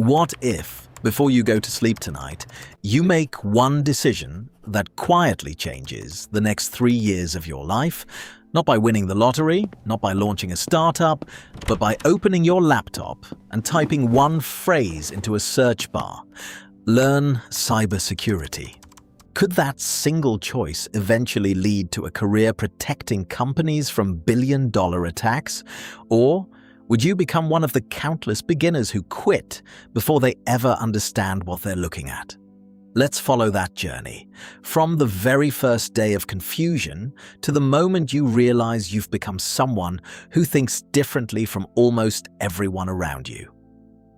What if, before you go to sleep tonight, you make one decision that quietly changes the next 3 years of your life? Not by winning the lottery, not by launching a startup, but by opening your laptop and typing one phrase into a search bar. Learn cybersecurity. Could that single choice eventually lead to a career protecting companies from billion-dollar attacks? Or would you become one of the countless beginners who quit before they ever understand what they're looking at? Let's follow that journey, from the very first day of confusion to the moment you realize you've become someone who thinks differently from almost everyone around you.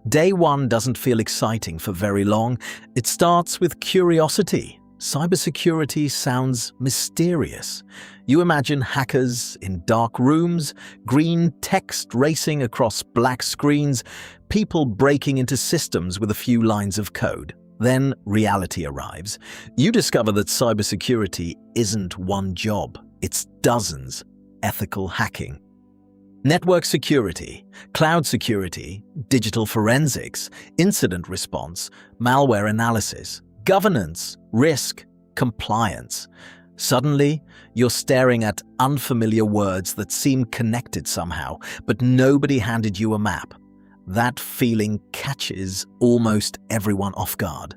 Day one doesn't feel exciting for very long. It starts with curiosity. Cybersecurity sounds mysterious. You imagine hackers in dark rooms, green text racing across black screens, people breaking into systems with a few lines of code. Then reality arrives. You discover that cybersecurity isn't one job, it's dozens. Ethical hacking, network security, cloud security, digital forensics, incident response, malware analysis, governance, risk, compliance. Suddenly, you're staring at unfamiliar words that seem connected somehow, but nobody handed you a map. That feeling catches almost everyone off guard.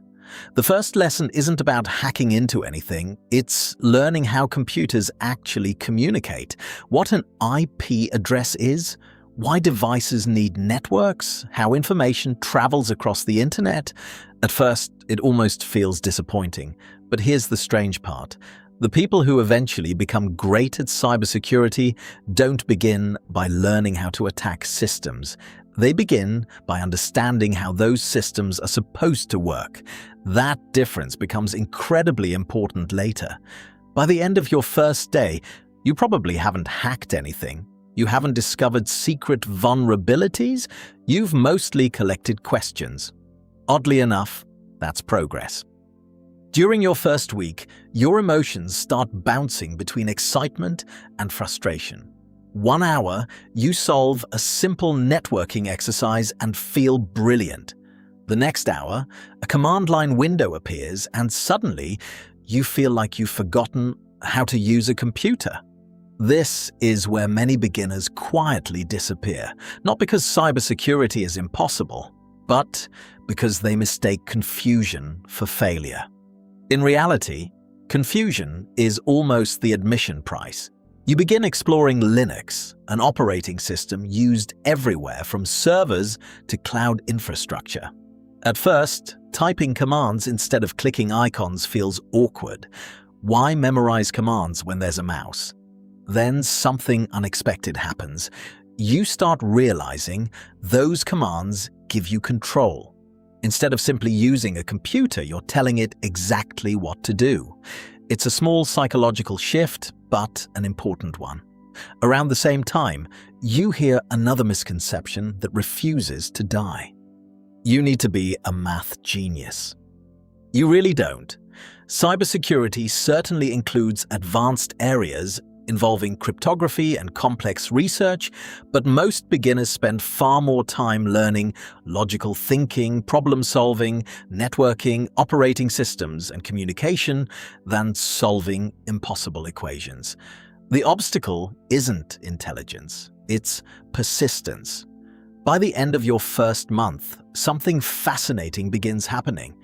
The first lesson isn't about hacking into anything, it's learning how computers actually communicate, what an IP address is, why devices need networks, how information travels across the internet. At first, it almost feels disappointing, but here's the strange part. The people who eventually become great at cybersecurity don't begin by learning how to attack systems. They begin by understanding how those systems are supposed to work. That difference becomes incredibly important later. By the end of your first day, you probably haven't hacked anything. You haven't discovered secret vulnerabilities. You've mostly collected questions. Oddly enough, that's progress. During your first week, your emotions start bouncing between excitement and frustration. 1 hour, you solve a simple networking exercise and feel brilliant. The next hour, a command line window appears and suddenly you feel like you've forgotten how to use a computer. This is where many beginners quietly disappear, not because cybersecurity is impossible, but because they mistake confusion for failure. In reality, confusion is almost the admission price. You begin exploring Linux, an operating system used everywhere from servers to cloud infrastructure. At first, typing commands instead of clicking icons feels awkward. Why memorize commands when there's a mouse? Then something unexpected happens. You start realizing those commands give you control. Instead of simply using a computer, you're telling it exactly what to do. It's a small psychological shift, but an important one. Around the same time, you hear another misconception that refuses to die. You need to be a math genius. You really don't. Cybersecurity certainly includes advanced areas involving cryptography and complex research, but most beginners spend far more time learning logical thinking, problem-solving, networking, operating systems, and communication than solving impossible equations. The obstacle isn't intelligence, it's persistence. By the end of your first month, something fascinating begins happening.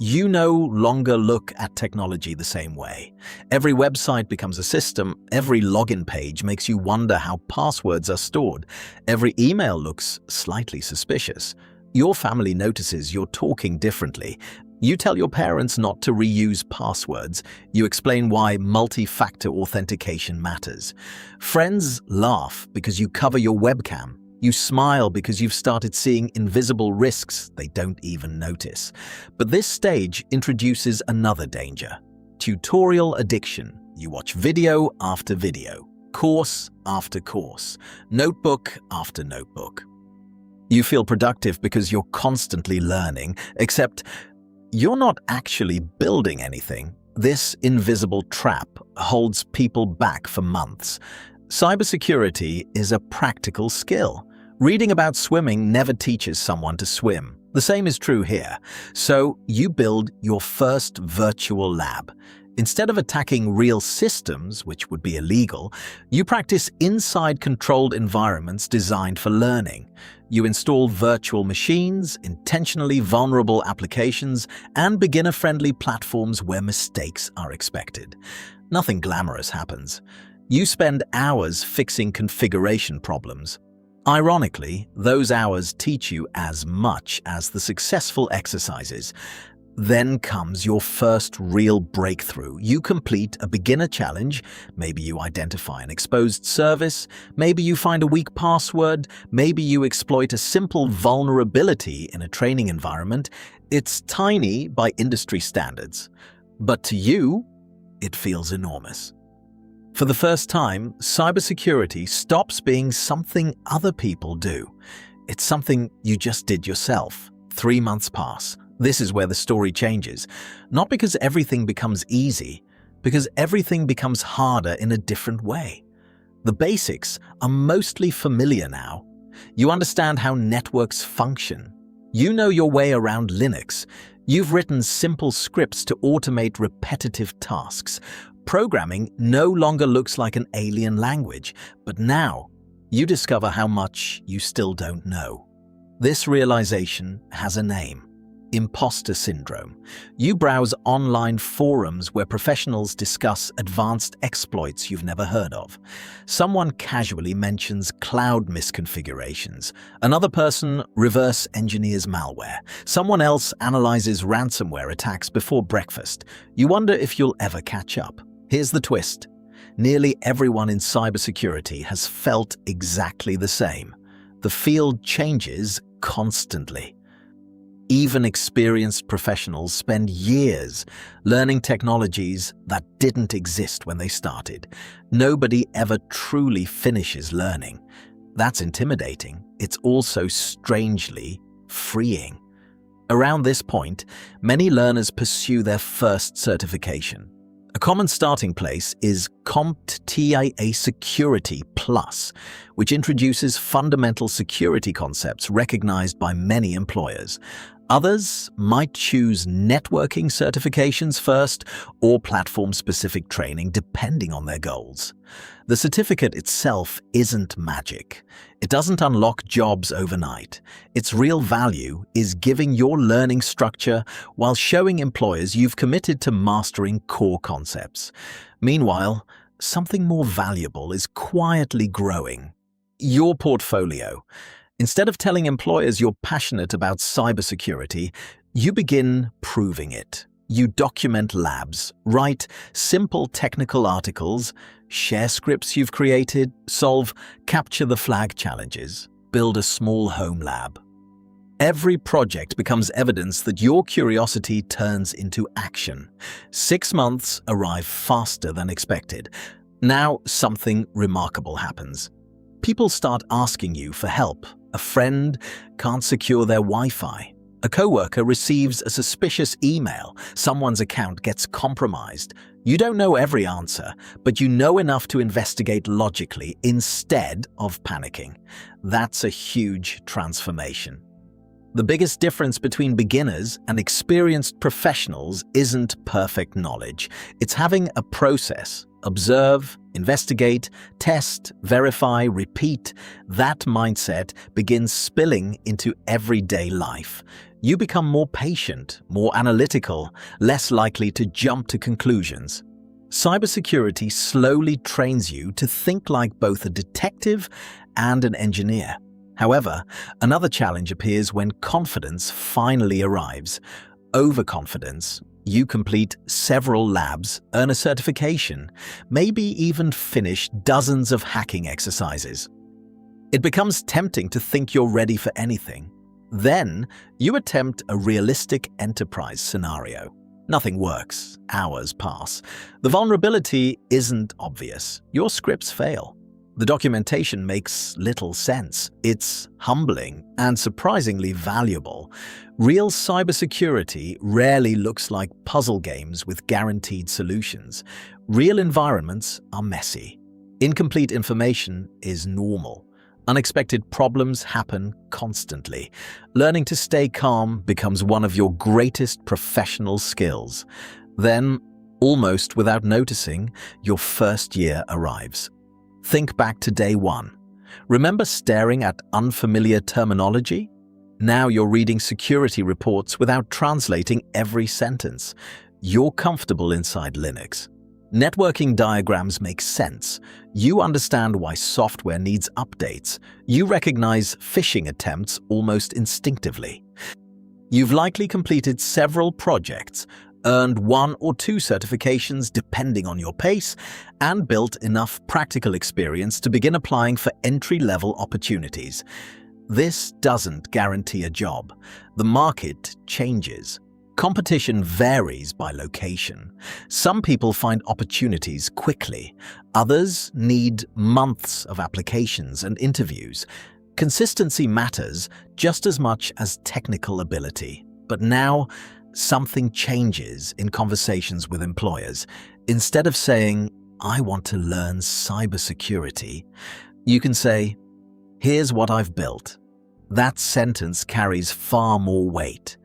You no longer look at technology the same way. Every website becomes a system. Every login page makes you wonder how passwords are stored. Every email looks slightly suspicious. Your family notices you're talking differently. You tell your parents not to reuse passwords. You explain why multi-factor authentication matters. Friends laugh because you cover your webcam. You smile because you've started seeing invisible risks they don't even notice. But this stage introduces another danger: tutorial addiction. You watch video after video, course after course, notebook after notebook. You feel productive because you're constantly learning, except you're not actually building anything. This invisible trap holds people back for months. Cybersecurity is a practical skill. Reading about swimming never teaches someone to swim. The same is true here. So you build your first virtual lab. Instead of attacking real systems, which would be illegal, you practice inside controlled environments designed for learning. You install virtual machines, intentionally vulnerable applications, and beginner-friendly platforms where mistakes are expected. Nothing glamorous happens. You spend hours fixing configuration problems. Ironically, those hours teach you as much as the successful exercises. Then comes your first real breakthrough. You complete a beginner challenge, maybe you identify an exposed service, maybe you find a weak password, maybe you exploit a simple vulnerability in a training environment. It's tiny by industry standards, but to you, it feels enormous. For the first time, cybersecurity stops being something other people do. It's something you just did yourself. 3 months pass. This is where the story changes. Not because everything becomes easy, because everything becomes harder in a different way. The basics are mostly familiar now. You understand how networks function. You know your way around Linux. You've written simple scripts to automate repetitive tasks. Programming no longer looks like an alien language, but now you discover how much you still don't know. This realization has a name. Imposter syndrome. You browse online forums where professionals discuss advanced exploits you've never heard of. Someone casually mentions cloud misconfigurations. Another person reverse engineers malware. Someone else analyzes ransomware attacks before breakfast. You wonder if you'll ever catch up. Here's the twist. Nearly everyone in cybersecurity has felt exactly the same. The field changes constantly. Even experienced professionals spend years learning technologies that didn't exist when they started. Nobody ever truly finishes learning. That's intimidating. It's also strangely freeing. Around this point, many learners pursue their first certification. A common starting place is CompTIA Security Plus, which introduces fundamental security concepts recognized by many employers. Others might choose networking certifications first or platform-specific training depending on their goals. The certificate itself isn't magic. It doesn't unlock jobs overnight. Its real value is giving your learning structure while showing employers you've committed to mastering core concepts. Meanwhile, something more valuable is quietly growing. Your portfolio. Instead of telling employers you're passionate about cybersecurity, you begin proving it. You document labs, write simple technical articles, share scripts you've created, solve capture the flag challenges, build a small home lab. Every project becomes evidence that your curiosity turns into action. 6 months arrive faster than expected. Now something remarkable happens. People start asking you for help. A friend can't secure their Wi-Fi. A coworker receives a suspicious email. Someone's account gets compromised. You don't know every answer, but you know enough to investigate logically instead of panicking. That's a huge transformation. The biggest difference between beginners and experienced professionals isn't perfect knowledge. It's having a process. Observe, investigate, test, verify, repeat. That mindset begins spilling into everyday life. You become more patient, more analytical, less likely to jump to conclusions. Cybersecurity slowly trains you to think like both a detective and an engineer. However, another challenge appears when confidence finally arrives. Overconfidence. You complete several labs, earn a certification, maybe even finish dozens of hacking exercises. It becomes tempting to think you're ready for anything. Then, you attempt a realistic enterprise scenario. Nothing works. Hours pass. The vulnerability isn't obvious. Your scripts fail. The documentation makes little sense. It's humbling and surprisingly valuable. Real cybersecurity rarely looks like puzzle games with guaranteed solutions. Real environments are messy. Incomplete information is normal. Unexpected problems happen constantly. Learning to stay calm becomes one of your greatest professional skills. Then, almost without noticing, your first year arrives. Think back to day one. Remember staring at unfamiliar terminology? Now you're reading security reports without translating every sentence. You're comfortable inside Linux. Networking diagrams make sense. You understand why software needs updates. You recognize phishing attempts almost instinctively. You've likely completed several projects, earned 1 or 2 certifications depending on your pace, and built enough practical experience to begin applying for entry-level opportunities. This doesn't guarantee a job. The market changes. Competition varies by location. Some people find opportunities quickly. Others need months of applications and interviews. Consistency matters just as much as technical ability. But now, something changes in conversations with employers. Instead of saying, "I want to learn cybersecurity," you can say, "Here's what I've built." That sentence carries far more weight.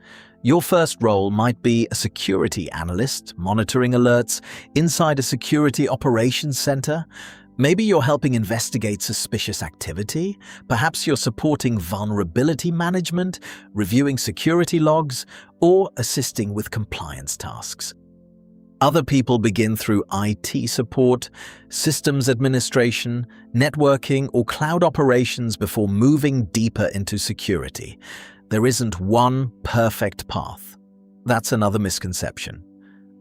Your first role might be a security analyst, monitoring alerts inside a security operations center. Maybe you're helping investigate suspicious activity. Perhaps you're supporting vulnerability management, reviewing security logs, or assisting with compliance tasks. Other people begin through IT support, systems administration, networking, or cloud operations before moving deeper into security. There isn't one perfect path. That's another misconception.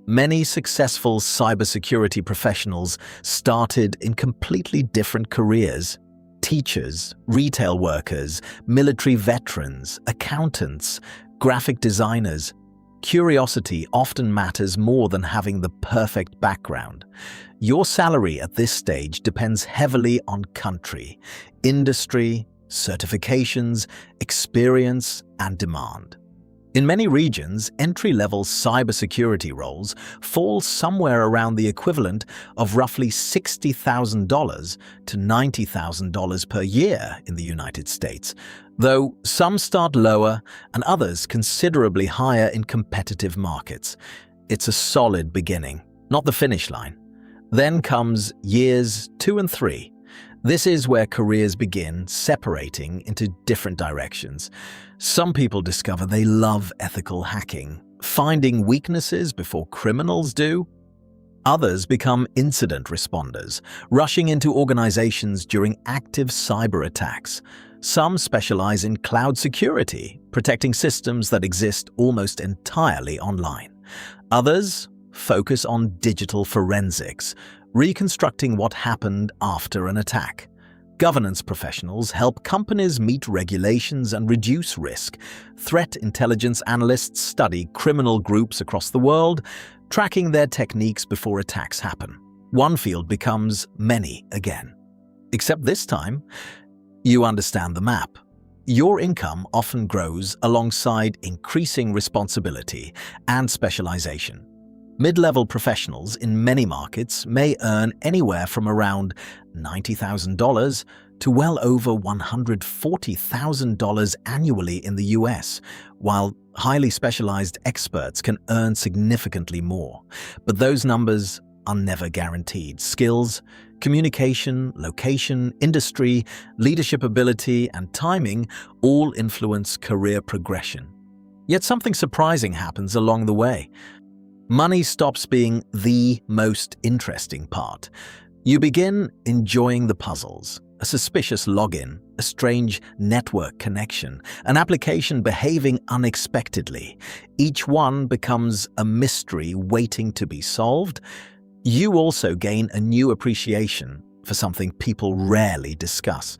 Many successful cybersecurity professionals started in completely different careers. Teachers, retail workers, military veterans, accountants, graphic designers. Curiosity often matters more than having the perfect background. Your salary at this stage depends heavily on country, industry, certifications, experience, and demand. In many regions, entry-level cybersecurity roles fall somewhere around the equivalent of roughly $60,000 to $90,000 per year in the United States, though some start lower and others considerably higher in competitive markets. It's a solid beginning, not the finish line. Then comes years 2 and 3. This is where careers begin separating into different directions. Some people discover they love ethical hacking, finding weaknesses before criminals do. Others become incident responders, rushing into organizations during active cyber attacks. Some specialize in cloud security, protecting systems that exist almost entirely online. Others focus on digital forensics, reconstructing what happened after an attack. Governance professionals help companies meet regulations and reduce risk. Threat intelligence analysts study criminal groups across the world, tracking their techniques before attacks happen. One field becomes many again. Except this time, you understand the map. Your income often grows alongside increasing responsibility and specialization. Mid-level professionals in many markets may earn anywhere from around $90,000 to well over $140,000 annually in the US, while highly specialized experts can earn significantly more. But those numbers are never guaranteed. Skills, communication, location, industry, leadership ability, and timing all influence career progression. Yet something surprising happens along the way. Money stops being the most interesting part. You begin enjoying the puzzles, a suspicious login, a strange network connection, an application behaving unexpectedly. Each one becomes a mystery waiting to be solved. You also gain a new appreciation for something people rarely discuss.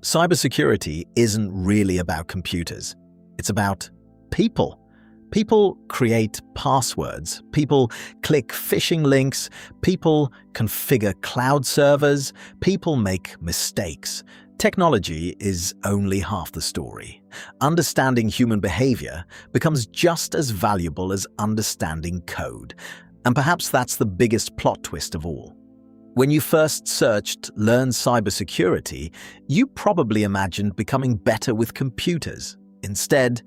Cybersecurity isn't really about computers. It's about people. People create passwords, people click phishing links, people configure cloud servers, people make mistakes. Technology is only half the story. Understanding human behavior becomes just as valuable as understanding code. And perhaps that's the biggest plot twist of all. When you first searched Learn Cybersecurity, you probably imagined becoming better with computers. Instead,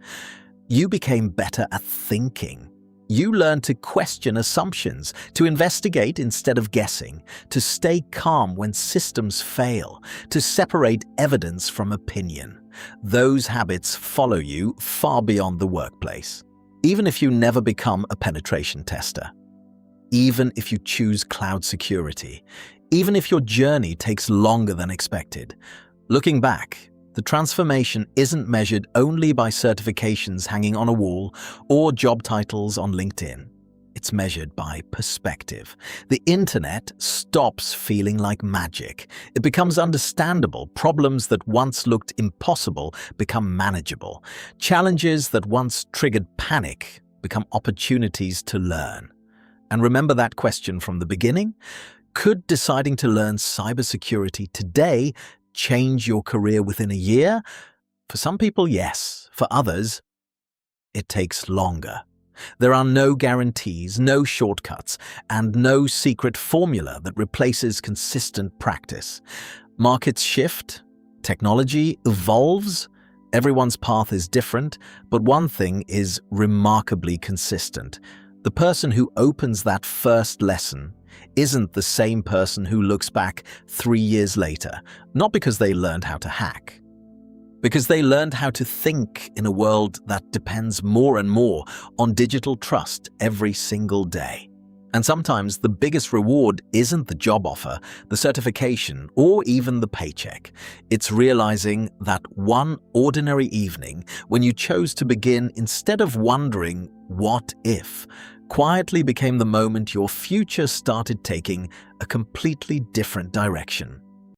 you became better at thinking. You learned to question assumptions, to investigate instead of guessing, to stay calm when systems fail, to separate evidence from opinion. Those habits follow you far beyond the workplace. Even if you never become a penetration tester, even if you choose cloud security, even if your journey takes longer than expected, looking back, the transformation isn't measured only by certifications hanging on a wall or job titles on LinkedIn. It's measured by perspective. The internet stops feeling like magic. It becomes understandable. Problems that once looked impossible become manageable. Challenges that once triggered panic become opportunities to learn. And remember that question from the beginning? Could deciding to learn cybersecurity today change your career within a year? For some people, yes. For others, it takes longer. There are no guarantees, no shortcuts, and no secret formula that replaces consistent practice. Markets shift, technology evolves, everyone's path is different, but one thing is remarkably consistent. The person who opens that first lesson isn't the same person who looks back 3 years later, not because they learned how to hack, because they learned how to think in a world that depends more and more on digital trust every single day. And sometimes the biggest reward isn't the job offer, the certification, or even the paycheck. It's realizing that one ordinary evening when you chose to begin instead of wondering, what if, quietly became the moment your future started taking a completely different direction.